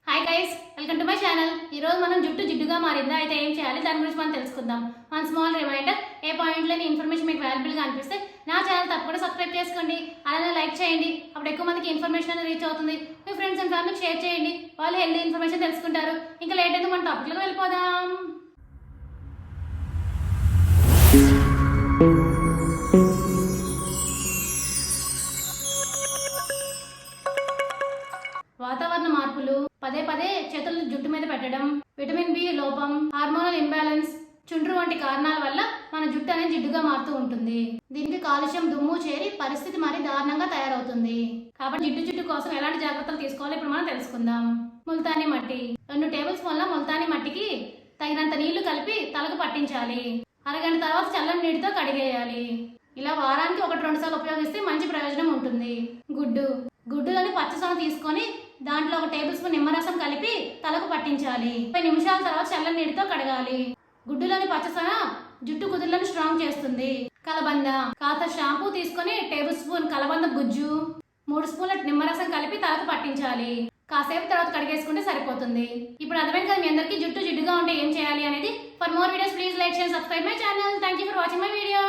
Hi guys, welcome to my channel. ఈరోజు మనం జుట్టు జిడ్డుగా మారిందా అయితే ఏం చేయాలి దాని గురించి మనం తెలుసుకుందాం. వన్ స్మాల్ రిమైండర్, ఏ పాయింట్లోని ఇన్ఫర్మేషన్ మీకు వాల్యుబుల్గా అనిపిస్తే నా ఛానల్ తప్పకుండా సబ్స్క్రైబ్ చేసుకోండి, అలానే లైక్ చేయండి. అప్పుడు ఎక్కువ మందికి ఇన్ఫర్మేషన్ అనేది రీచ్ అవుతుంది. మీ ఫ్రెండ్స్ అండ్ ఫ్యామిలీకి షేర్ చేయండి, వాళ్ళు హెల్తీ ఇన్ఫర్మేషన్ తెలుసుకుంటారు. ఇంకా లేట్ అయితే మన టాపిక్లోకి వెళ్ళిపోదాం. వాతావరణ మార్పులు, పదే పదే చేతులను జుట్టు మీద పెట్టడం, విటమిన్ బి లోపం, హార్మోనల్ ఇంబ్యాలెన్స్, చుండ్రు వంటి కారణాల వల్ల మన జుట్టు అనేది జిడ్డుగా మారుతూ ఉంటుంది. దీనికి కాలుష్యం, దుమ్ము చేరి పరిస్థితి మరీ దారుణంగా తయారవుతుంది. కాబట్టి జుట్టు కోసం ఎలాంటి జాగ్రత్తలు తీసుకోవాలో ఇప్పుడు మనం తెలుసుకుందాం. ముల్తానీ మట్టి 2 టేబుల్ స్పూన్ల ముల్తానీ మట్టికి తగినంత నీళ్లు కలిపి తలకు పట్టించాలి. అరగంట తర్వాత చల్లని నీటితో కడిగేయాలి. ఇలా వారానికి 1-2 సార్లు ఉపయోగిస్తే మంచి ప్రయోజనం ఉంటుంది. గుడ్డులోని పచ్చసొన తీసుకొని దాంట్లో 1 టేబుల్ స్పూన్ నిమ్మరసం కలిపి తలకు పట్టించాలి. 30 నిమిషాల తర్వాత చల్లని నీటితో కడగాలి. గుడ్డులోని పచ్చసొన జుట్టు కుదుళ్లను స్ట్రాంగ్ చేస్తుంది. కలబంద, కాస్త షాంపూ తీసుకొని టేబుల్ స్పూన్ కలబంద గుజ్జు, 3 స్పూన్ల నిమ్మరసం కలిపి తలకు పట్టించాలి. కాసేపు తర్వాత కడిగేసుకుంటే సరిపోతుంది. ఇప్పుడు అర్థమైంది కదా మీ అందరికీ జుట్టు జిడ్డుగా ఉంటే ఏం చేయాలి అనేది. For more videos please like, share, subscribe my channel. Thank you for watching my video.